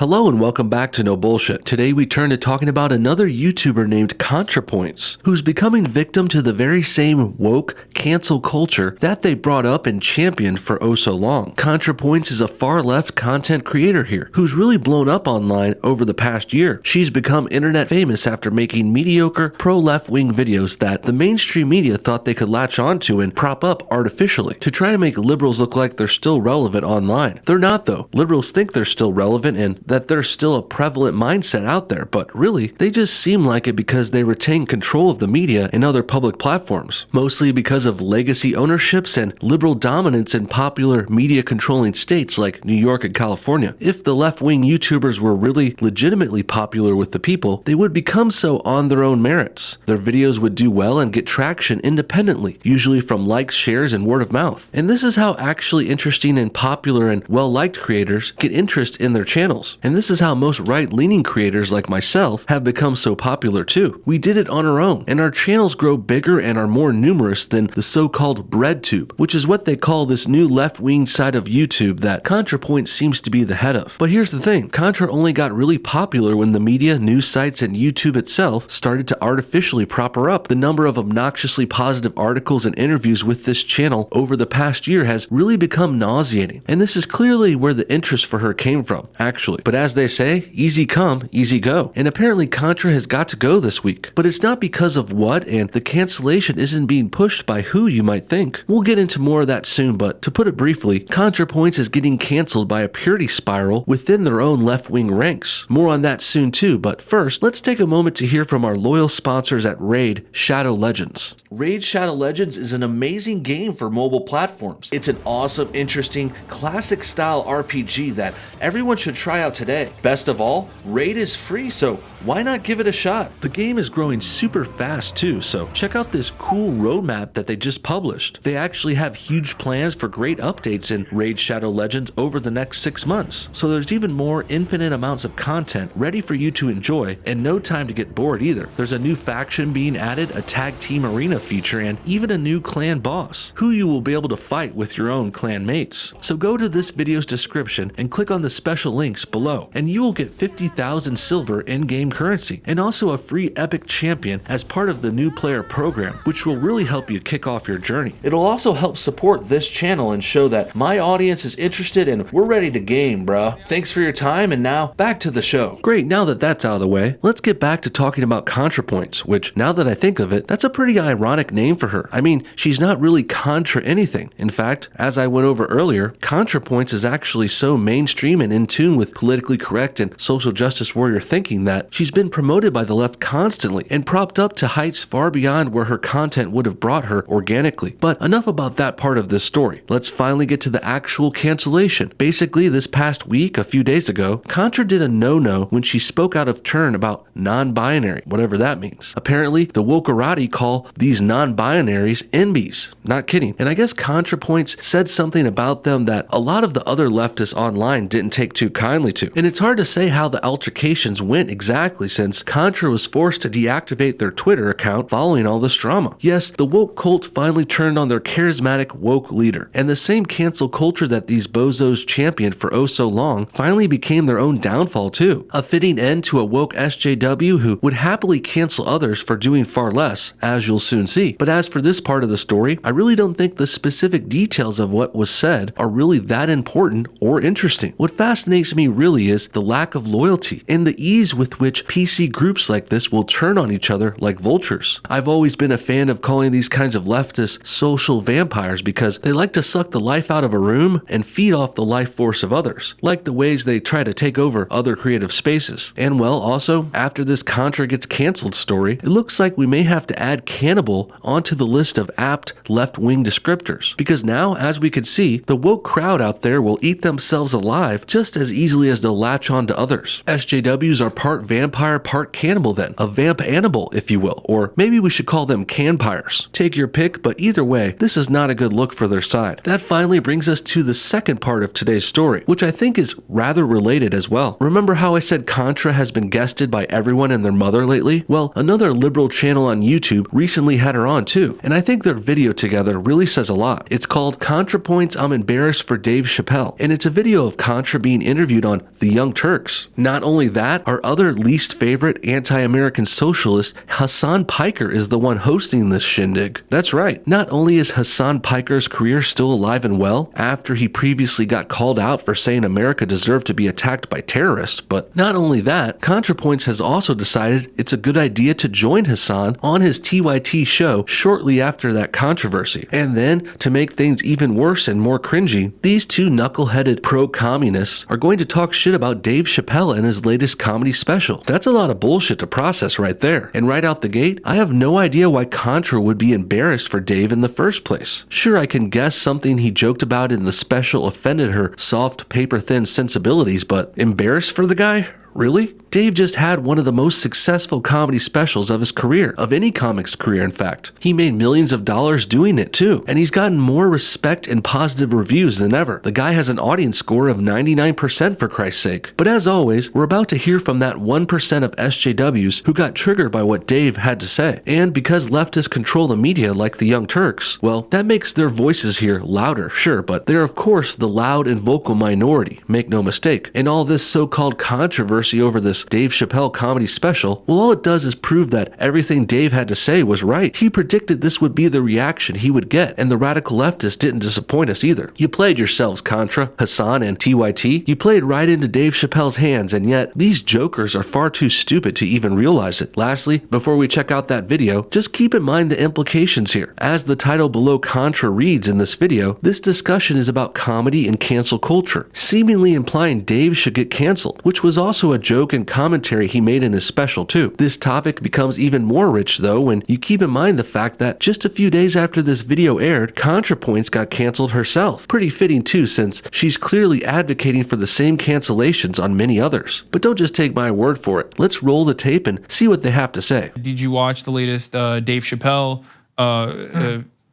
Hello and welcome back to No Bullshit. Today we turn to talking about another YouTuber named ContraPoints, who's becoming victim to the very same woke, cancel culture that they brought up and championed for oh so long. ContraPoints is a far-left content creator here, who's really blown up online over the past year. She's become internet famous after making mediocre, pro-left-wing videos that the mainstream media thought they could latch onto and prop up artificially to try to make liberals look like they're still relevant online. They're not though. Liberals think they're still relevant and that there's still a prevalent mindset out there, but really, they just seem like it because they retain control of the media and other public platforms, mostly because of legacy ownerships and liberal dominance in popular media-controlling states like New York and California. If the left-wing YouTubers were really legitimately popular with the people, they would become so on their own merits. Their videos would do well and get traction independently, usually from likes, shares, and word of mouth. And this is how actually interesting and popular and well-liked creators get interest in their channels. And this is how most right-leaning creators like myself have become so popular too. We did it on our own, and our channels grow bigger and are more numerous than the so-called breadtube, which is what they call this new left-wing side of YouTube that ContraPoints seems to be the head of. But here's the thing, Contra only got really popular when the media, news sites, and YouTube itself started to artificially prop her up. The number of obnoxiously positive articles and interviews with this channel over the past year has really become nauseating, and this is clearly where the interest for her came from, actually. But as they say, easy come, easy go. And apparently Contra has got to go this week. But it's not because of what, and the cancellation isn't being pushed by who you might think. We'll get into more of that soon, but to put it briefly, ContraPoints is getting canceled by a purity spiral within their own left-wing ranks. More on that soon too, but first, let's take a moment to hear from our loyal sponsors at Raid Shadow Legends. Raid Shadow Legends is an amazing game for mobile platforms. It's an awesome, interesting, classic-style RPG that everyone should try out today. Best of all, Raid is free, so why not give it a shot? The game is growing super fast too, so check out this cool roadmap that they just published. They actually have huge plans for great updates in Raid Shadow Legends over the next 6 months. So there's even more infinite amounts of content ready for you to enjoy and no time to get bored either. There's a new faction being added, a tag team arena feature, and even a new clan boss, who you will be able to fight with your own clan mates. So go to this video's description and click on the special links below, and you will get 50,000 silver in-game currency, and also a free epic champion as part of the new player program, which will really help you kick off your journey. It'll also help support this channel and show that my audience is interested and we're ready to game, bruh. Thanks for your time, and now back to the show. Great, now that that's out of the way, let's get back to talking about ContraPoints, which, now that I think of it, that's a pretty ironic name for her. I mean, she's not really contra anything. In fact, as I went over earlier, ContraPoints is actually so mainstream and in tune with politically correct and social justice warrior thinking that she's been promoted by the left constantly and propped up to heights far beyond where her content would have brought her organically. But enough about that part of this story. Let's finally get to the actual cancellation. Basically, this past week, a few days ago, Contra did a no-no when she spoke out of turn about non-binary, whatever that means. Apparently, the wokerati call these non-binaries NBs. Not kidding. And I guess ContraPoints said something about them that a lot of the other leftists online didn't take too kindly to. And it's hard to say how the altercations went exactly, since Contra was forced to deactivate their Twitter account following all this drama. Yes, the woke cult finally turned on their charismatic woke leader, and the same cancel culture that these bozos championed for oh so long finally became their own downfall too. A fitting end to a woke SJW who would happily cancel others for doing far less, as you'll soon see. But as for this part of the story, I really don't think the specific details of what was said are really that important or interesting. What fascinates me really is the lack of loyalty and the ease with which PC groups like this will turn on each other like vultures. I've always been a fan of calling these kinds of leftists social vampires because they like to suck the life out of a room and feed off the life force of others, like the ways they try to take over other creative spaces. And well, also, after this Contra gets canceled story, it looks like we may have to add cannibal onto the list of apt left-wing descriptors, because now, as we can see, the woke crowd out there will eat themselves alive just as easily as they'll latch on to others. SJWs are part vampire, part cannibal then, a vamp-annibal, if you will, or maybe we should call them canpires. Take your pick, but either way, this is not a good look for their side. That finally brings us to the second part of today's story, which I think is rather related as well. Remember how I said Contra has been guested by everyone and their mother lately? Well, another liberal channel on YouTube recently had her on too, and I think their video together really says a lot. It's called ContraPoints I'm Embarrassed for Dave Chappelle, and it's a video of Contra being interviewed on the Young Turks. Not only that, our other least favorite anti-American socialist, Hassan Piker, is the one hosting this shindig. That's right, not only is Hassan Piker's career still alive and well, after he previously got called out for saying America deserved to be attacked by terrorists, but not only that, ContraPoints has also decided it's a good idea to join Hassan on his TYT show shortly after that controversy. And then, to make things even worse and more cringy, these two knuckle-headed pro-communists are going to talk shit about Dave Chappelle and his latest comedy special. That's a lot of bullshit to process right there. And right out the gate, I have no idea why Contra would be embarrassed for Dave in the first place. Sure, I can guess something he joked about in the special offended her soft, paper-thin sensibilities, but embarrassed for the guy? Really? Dave just had one of the most successful comedy specials of his career, of any comic's career in fact. He made millions of dollars doing it too, and he's gotten more respect and positive reviews than ever. The guy has an audience score of 99% for Christ's sake. But as always, we're about to hear from that 1% of SJWs who got triggered by what Dave had to say. And because leftists control the media like the Young Turks, well, that makes their voices here louder, sure, but they're of course the loud and vocal minority, make no mistake. And all this so-called controversy over this Dave Chappelle comedy special, well, all it does is prove that everything Dave had to say was right. He predicted this would be the reaction he would get, and the radical leftists didn't disappoint us either. You played yourselves, Contra, Hassan, and TYT. You played right into Dave Chappelle's hands, and yet these jokers are far too stupid to even realize it. Lastly, before we check out that video, just keep in mind the implications here. As the title below Contra reads in this video, this discussion is about comedy and cancel culture, seemingly implying Dave should get canceled, which was also a joke and commentary he made in his special too. This topic becomes even more rich though when you keep in mind the fact that just a few days after this video aired, ContraPoints got canceled herself. Pretty fitting too, since she's clearly advocating for the same cancellations on many others. But don't just take my word for it. Let's roll the tape and see what they have to say. Did you watch the latest Dave Chappelle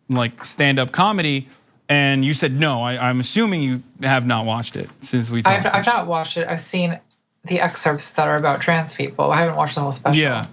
like stand-up comedy? And you said no. I'm assuming you have not watched it since we talked. I've not watched it. I've seen the excerpts that are about trans people. I haven't watched the whole special. Yeah.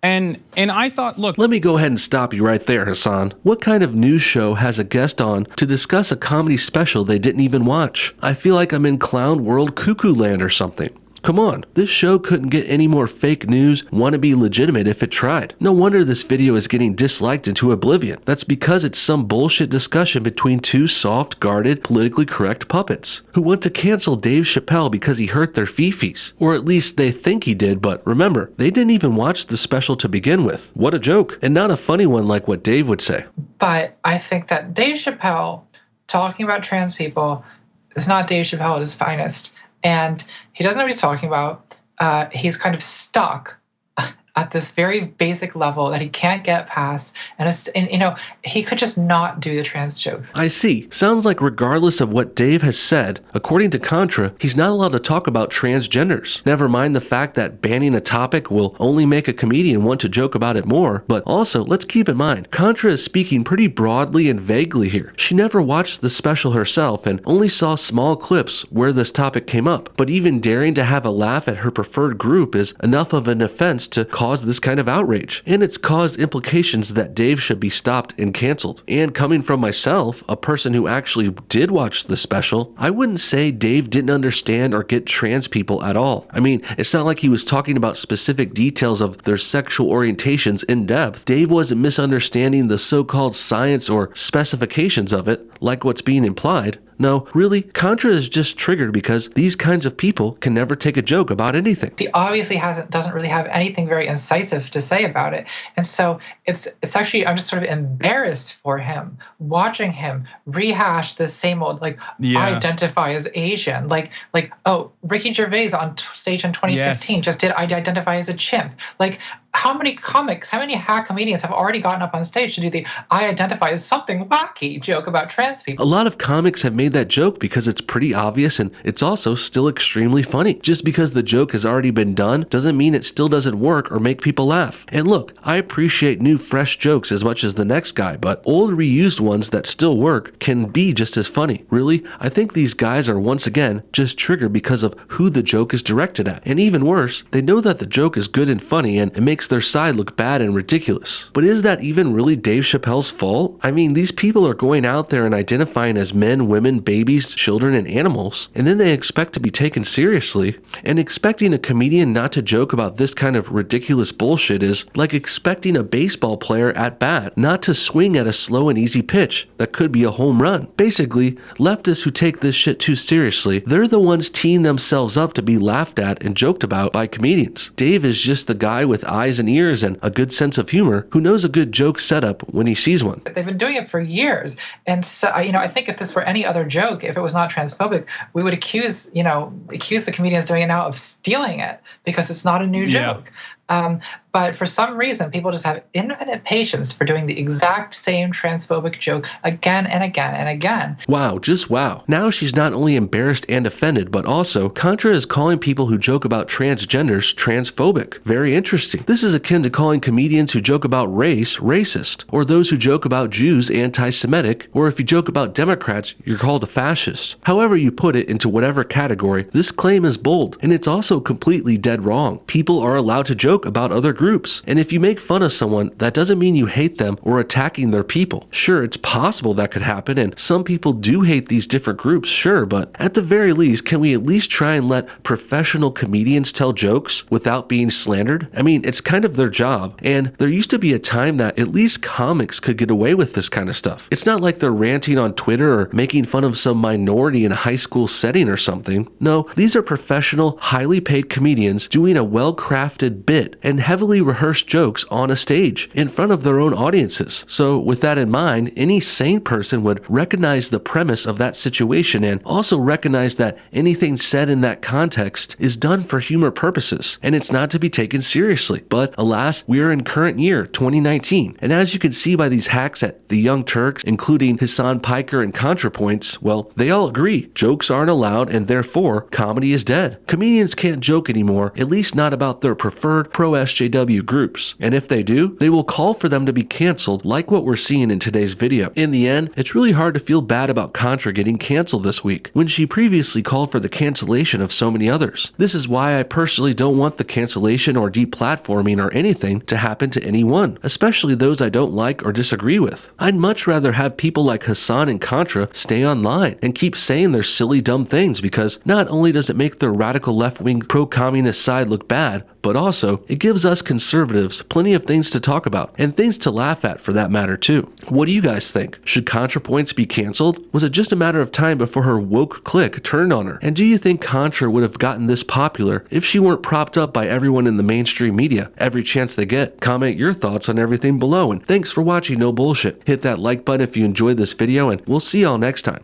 And I thought, look. Let me go ahead and stop you right there, Hassan. What kind of news show has a guest on to discuss a comedy special they didn't even watch? I feel like I'm in Clown World Cuckoo Land or something. Come on, this show couldn't get any more fake news, wannabe legitimate if it tried. No wonder this video is getting disliked into oblivion. That's because it's some bullshit discussion between two soft-guarded, politically correct puppets who want to cancel Dave Chappelle because he hurt their fifis. Or at least they think he did, but remember, they didn't even watch the special to begin with. What a joke, and not a funny one like what Dave would say. But I think that Dave Chappelle talking about trans people is not Dave Chappelle at his finest. And he doesn't know what he's talking about. He's kind of stuck at this very basic level that he can't get past. And you know, he could just not do the trans jokes. I see. Sounds like regardless of what Dave has said, according to Contra, he's not allowed to talk about transgenders. Never mind the fact that banning a topic will only make a comedian want to joke about it more. But also, let's keep in mind, Contra is speaking pretty broadly and vaguely here. She never watched the special herself and only saw small clips where this topic came up. But even daring to have a laugh at her preferred group is enough of an offense to cause this kind of outrage, and it's caused implications that Dave should be stopped and canceled. And coming from myself, a person who actually did watch the special, I wouldn't say Dave didn't understand or get trans people at all. I mean, it's not like he was talking about specific details of their sexual orientations in depth. Dave wasn't misunderstanding the so-called science or specifications of it, like what's being implied. No, really, Contra is just triggered because these kinds of people can never take a joke about anything. He obviously doesn't really have anything very incisive to say about it. And so it's actually, I'm just sort of embarrassed for him, watching him rehash the same old, like, I identify as Asian. Like, oh, Ricky Gervais on stage in 2015 just did I identify as a chimp. Like, how many hack comedians have already gotten up on stage to do the I identify as something wacky joke about trans people? A lot of comics have made that joke because it's pretty obvious and it's also still extremely funny. Just because the joke has already been done doesn't mean it still doesn't work or make people laugh. And look, I appreciate new fresh jokes as much as the next guy, but old reused ones that still work can be just as funny. Really, I think these guys are once again just triggered because of who the joke is directed at. And even worse, they know that the joke is good and funny and it makes makes their side look bad and ridiculous. But is that even really Dave Chappelle's fault? I mean, these people are going out there and identifying as men, women, babies, children, and animals, and then they expect to be taken seriously. And expecting a comedian not to joke about this kind of ridiculous bullshit is like expecting a baseball player at bat not to swing at a slow and easy pitch that could be a home run. Basically, leftists who take this shit too seriously, they're the ones teeing themselves up to be laughed at and joked about by comedians. Dave is just the guy with eyes and ears and a good sense of humor who knows a good joke setup when he sees one. They've been doing it for years. And so, I think if this were any other joke, if it was not transphobic, we would accuse the comedians doing it now of stealing it because it's not a new joke. But for some reason, people just have infinite patience for doing the exact same transphobic joke again and again and again. Wow, just wow. Now she's not only embarrassed and offended, but also Contra is calling people who joke about transgenders transphobic. Very interesting. This is akin to calling comedians who joke about race racist, or those who joke about Jews anti-Semitic, or if you joke about Democrats, you're called a fascist. However you put it into whatever category, this claim is bold, and it's also completely dead wrong. People are allowed to joke about other groups, and if you make fun of someone, that doesn't mean you hate them or attacking their people. Sure, it's possible that could happen, and some people do hate these different groups, sure, but at the very least, can we at least try and let professional comedians tell jokes without being slandered? I mean, it's kind of their job, and there used to be a time that at least comics could get away with this kind of stuff. It's not like they're ranting on Twitter or making fun of some minority in a high school setting or something. No, these are professional, highly paid comedians doing a well-crafted bit and heavily rehearsed jokes on a stage in front of their own audiences. So with that in mind, any sane person would recognize the premise of that situation and also recognize that anything said in that context is done for humor purposes and it's not to be taken seriously. But alas, we are in current year 2019, and as you can see by these hacks at the Young Turks, including Hassan Piker and ContraPoints, well, they all agree jokes aren't allowed and therefore comedy is dead. Comedians can't joke anymore, at least not about their preferred pro-SJW groups, and if they do, they will call for them to be canceled like what we're seeing in today's video. In the end, it's really hard to feel bad about Contra getting canceled this week when she previously called for the cancellation of so many others. This is why I personally don't want the cancellation or deplatforming or anything to happen to anyone, especially those I don't like or disagree with. I'd much rather have people like Hassan and Contra stay online and keep saying their silly dumb things, because not only does it make their radical left-wing pro-communist side look bad, but also it gives us conservatives plenty of things to talk about and things to laugh at for that matter too. What do you guys think? Should ContraPoints be canceled? Was it just a matter of time before her woke clique turned on her? And do you think Contra would have gotten this popular if she weren't propped up by everyone in the mainstream media every chance they get? Comment your thoughts on everything below, and thanks for watching No Bullshit. Hit that like button if you enjoyed this video, and we'll see y'all next time.